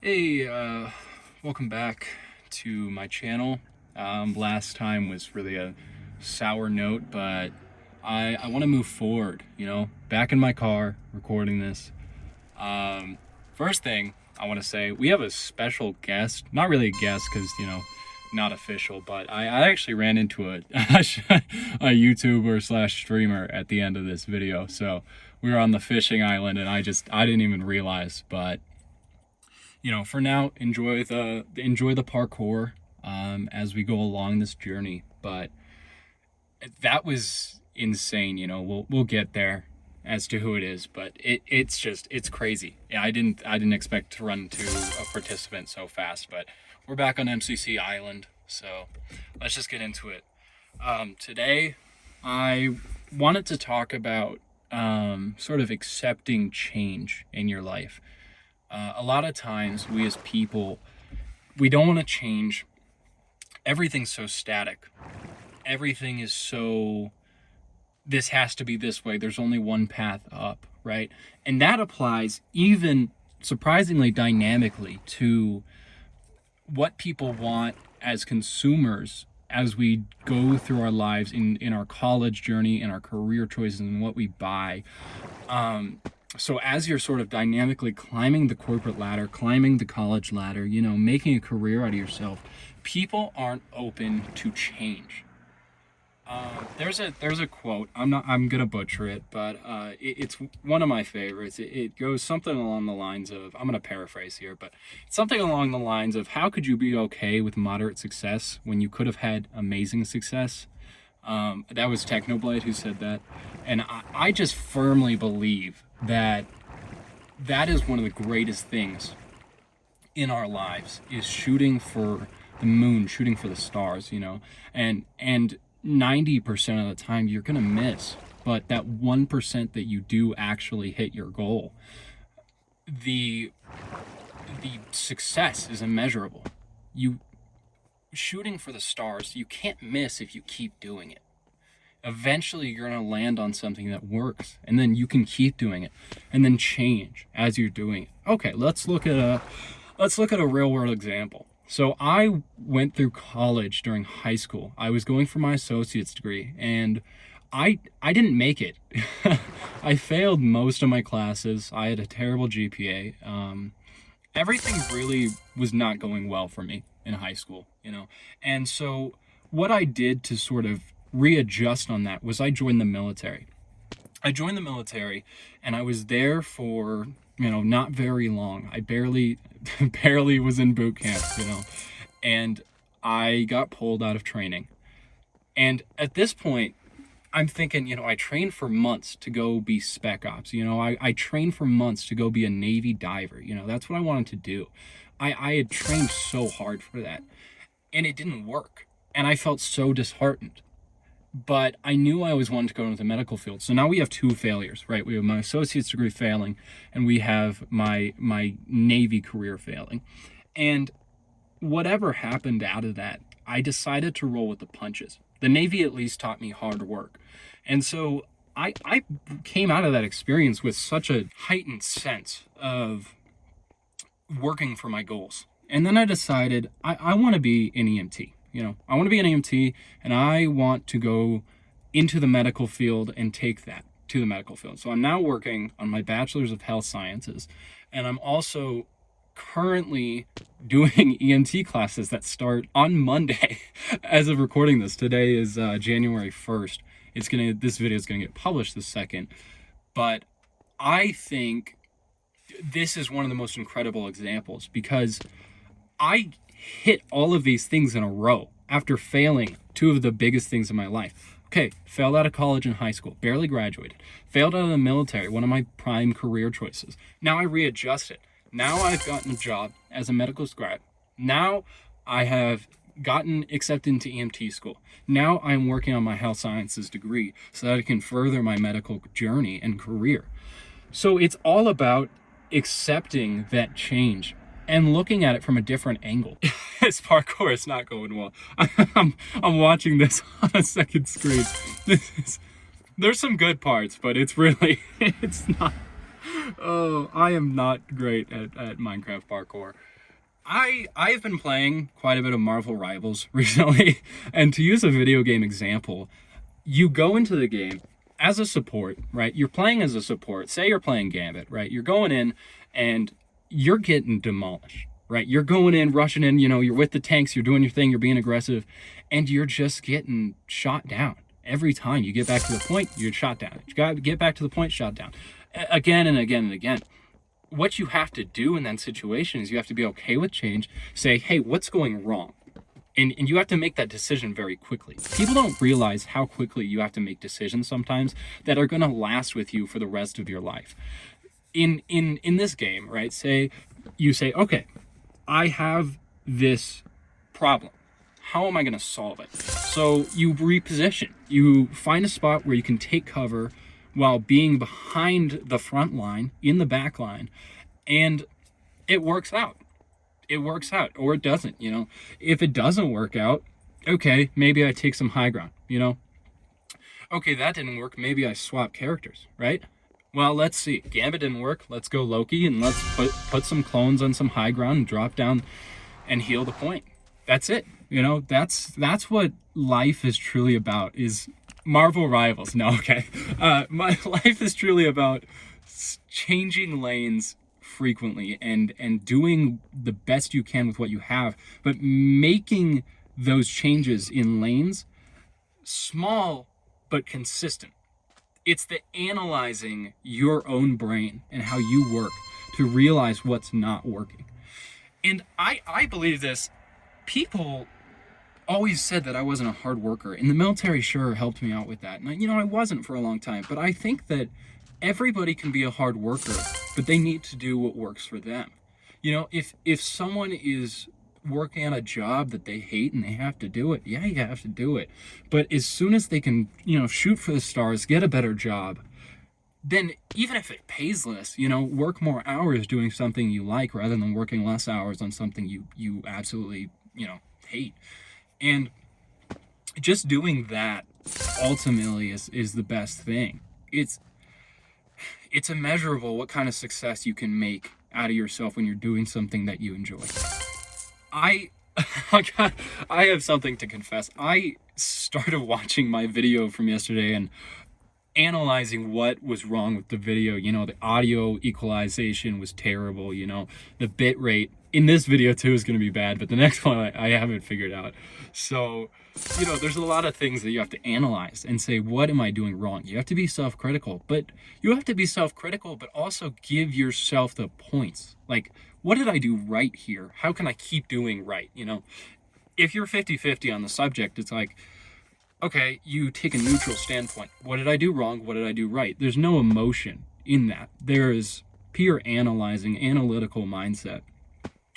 Hey, welcome back to my channel. Last time was really a sour note, but I want to move forward, back in my car recording this. First thing I want to say, we have a special guest, not really a guest because, not official, but I actually ran into a YouTuber slash streamer at the end of this video. So we were on the fishing island and I didn't even realize, but for now, enjoy the parkour as we go along this journey. But that was insane. We'll get there as to who it is, but it's crazy. Yeah, I didn't expect to run into a participant so fast. But we're back on MCC Island, so let's just get into it. Today, I wanted to talk about sort of accepting change in your life. A lot of times we as people, we don't want to change. Everything's so static. Everything is so, this has to be this way. There's only one path up, right? And that applies even surprisingly dynamically to what people want as consumers as we go through our lives in our college journey, in our career choices, and what we buy. So as you're sort of dynamically climbing the corporate ladder, climbing the college ladder, making a career out of yourself, people aren't open to change. There's a quote. I'm gonna butcher it, but it's one of my favorites. It goes something along the lines of, I'm gonna paraphrase here, but something along the lines of, how could you be okay with moderate success when you could have had amazing success? That was Technoblade who said that, and I just firmly believe that is one of the greatest things in our lives, is shooting for the moon, shooting for the stars, and 90% of the time you're gonna miss, but that 1% that you do actually hit your goal, the success is immeasurable. You shooting for the stars, you can't miss if you keep doing it. Eventually you're going to land on something that works, and then you can keep doing it and then change as you're doing it. Okay, let's look at a real world example. So I went through college during high school. I was going for my associate's degree, and I didn't make it. I failed most of my classes. I had a terrible GPA. Everything really was not going well for me in high school, And so what I did to sort of readjust on that was I joined the military. And I was there for, not very long. I barely was in boot camp, and I got pulled out of training. And at this point, I'm thinking, I trained for months to go be spec ops. I trained for months to go be a Navy diver. That's what I wanted to do. I had trained so hard for that, and it didn't work. And I felt so disheartened. But I knew I always wanted to go into the medical field. So now we have two failures, right? We have my associate's degree failing, and we have my Navy career failing. And whatever happened out of that, I decided to roll with the punches. The Navy at least taught me hard work. And so I came out of that experience with such a heightened sense of working for my goals. And then I decided I want to be an EMT. I want to be an EMT, and I want to go into the medical field and take that to the medical field. So I'm now working on my bachelor's of health sciences, and I'm also currently doing EMT classes that start on Monday. As of recording this, today is January 1st. This video is gonna get published the 2nd, but I think this is one of the most incredible examples, because I hit all of these things in a row after failing two of the biggest things in my life. Okay, failed out of college and high school, barely graduated. Failed out of the military, one of my prime career choices. Now I readjusted. Now I've gotten a job as a medical scribe. Now I have gotten accepted into EMT school. Now I'm working on my health sciences degree so that I can further my medical journey and career. So it's all about accepting that change and looking at it from a different angle. This parkour is not going well. I'm watching this on a second screen. There's some good parts, but it's not. Oh, I am not great at Minecraft parkour. I've been playing quite a bit of Marvel Rivals recently, and to use a video game example, you go into the game as a support, right? You're playing as a support. Say you're playing Gambit, right? You're going in and you're getting demolished, right? You're going in, rushing in, you're with the tanks, you're doing your thing, you're being aggressive, and you're just getting shot down. Every time you get back to the point, you're shot down. You got to get back to the point, shot down. Again and again and again. What you have to do in that situation is you have to be okay with change. Say, hey, what's going wrong? And you have to make that decision very quickly. People don't realize how quickly you have to make decisions sometimes that are going to last with you for the rest of your life. In this game, right? Say you say, okay, I have this problem. How am I going to solve it? So you reposition. You find a spot where you can take cover while being behind the front line, in the back line, and it works out. It works out, or it doesn't, If it doesn't work out, okay, maybe I take some high ground, Okay, that didn't work, maybe I swap characters, right? Well, let's see. Gambit didn't work, let's go Loki, and let's put some clones on some high ground and drop down and heal the point. That's it. That's what life is truly about, is Marvel Rivals. No, okay. My life is truly about changing lanes frequently and doing the best you can with what you have, but making those changes in lanes small but consistent. It's the analyzing your own brain and how you work to realize what's not working. And I believe this. People always said that I wasn't a hard worker, and the military sure helped me out with that. And I wasn't for a long time, but I think that everybody can be a hard worker, but they need to do what works for them. If someone is working on a job that they hate and they have to do it, yeah, you have to do it. But as soon as they can, shoot for the stars, get a better job, then even if it pays less, work more hours doing something you like rather than working less hours on something you absolutely, hate. And just doing that ultimately is the best thing. It's immeasurable what kind of success you can make out of yourself when you're doing something that you enjoy. I have something to confess. I started watching my video from yesterday and analyzing what was wrong with the video. The audio equalization was terrible. The bit rate in this video too is going to be bad, but the next one I haven't figured out. So, there's a lot of things that you have to analyze and say, what am I doing wrong? You have to be self-critical, but also give yourself the points. Like, what did I do right here? How can I keep doing right? If you're 50-50 on the subject, it's like, okay, you take a neutral standpoint. What did I do wrong? What did I do right? There's no emotion in that. There is pure analyzing, analytical mindset,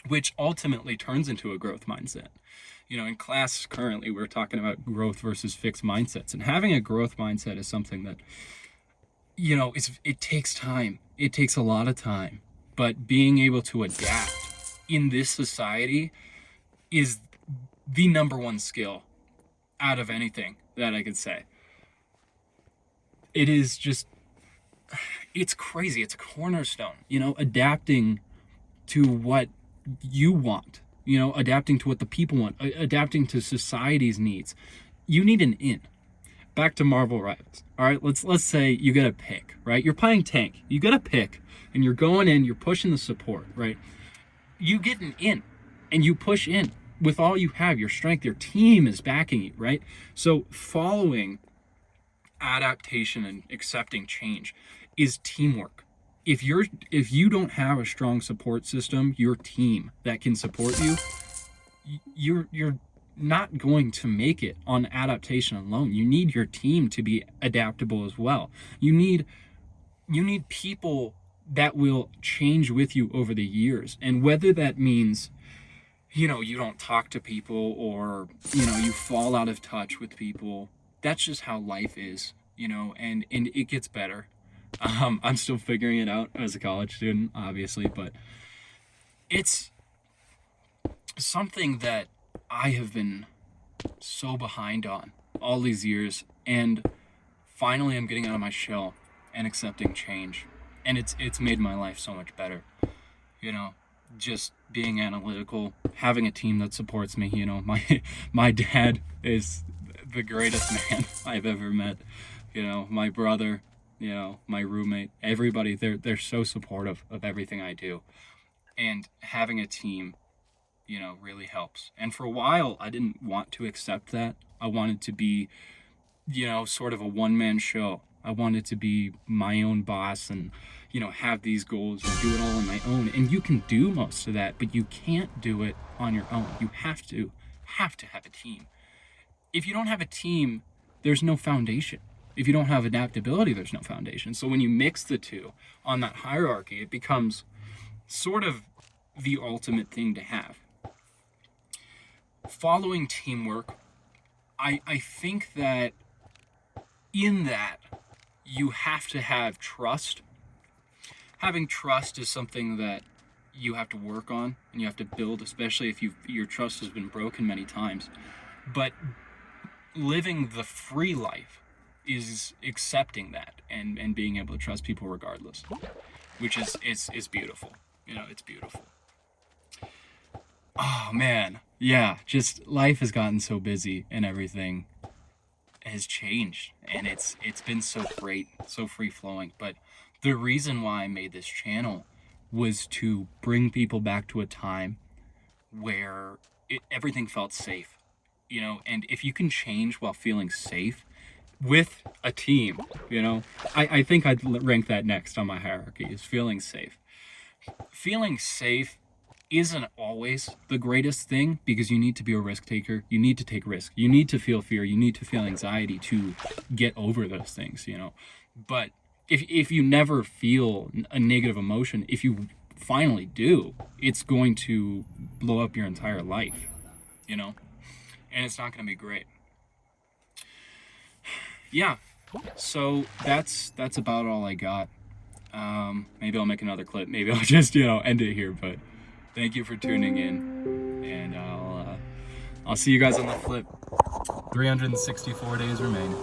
which ultimately turns into a growth mindset. In class currently, we're talking about growth versus fixed mindsets. And having a growth mindset is something that, it takes time. It takes a lot of time. But being able to adapt in this society is the number one skill out of anything that I could say. It is just, it's crazy. It's a cornerstone, adapting to what you want, adapting to what the people want, adapting to society's needs. You need an in. Back to Marvel Rivals. All right, let's say you get a pick, right? You're playing tank. You get a pick, and you're going in, you're pushing the support, right? You get an in, and you push in with all you have, your strength, your team is backing you, right? So following adaptation and accepting change is teamwork. If you don't have a strong support system, your team that can support you, you're not going to make it on adaptation alone. You need your team to be adaptable as well. You need people that will change with you over the years. And whether that means, you don't talk to people, or, you fall out of touch with people, that's just how life is, and it gets better. I'm still figuring it out as a college student, obviously, but it's something that I have been so behind on all these years, and finally I'm getting out of my shell and accepting change, and it's made my life so much better. Just being analytical, having a team that supports me. You know, my dad is the greatest man I've ever met. You know, my brother, you know, my roommate, everybody, they're so supportive of everything I do. And having a team, you know, really helps. And for a while, I didn't want to accept that. I wanted to be, you know, sort of a one-man show. I wanted to be my own boss and, you know, have these goals and do it all on my own. And you can do most of that, but you can't do it on your own. You have to have a team. If you don't have a team, there's no foundation. If you don't have adaptability, there's no foundation. So when you mix the two on that hierarchy, it becomes sort of the ultimate thing to have. Following teamwork, I think that in that you have to have trust. Having trust is something that you have to work on and you have to build, especially if your trust has been broken many times. But living the free life is accepting that and being able to trust people regardless, which is beautiful. You know, it's beautiful. Oh man, yeah, just life has gotten so busy and everything has changed, and it's been so great, so free flowing. But the reason why I made this channel was to bring people back to a time where everything felt safe, you know. And if you can change while feeling safe with a team, you know, I think I'd rank that next on my hierarchy, is feeling safe. Feeling safe isn't always the greatest thing, because you need to be a risk taker. You need to take risk. You need to feel fear. You need to feel anxiety to get over those things, you know. But if you never feel a negative emotion, if you finally do, it's going to blow up your entire life, you know, and it's not going to be great. Yeah, so that's about all I got. Maybe I'll make another clip. Maybe I'll just, you know, end it here. But thank you for tuning in, and I'll see you guys on the flip. 364 days remain.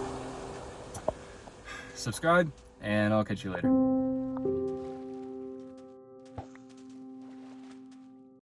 Subscribe, and I'll catch you later.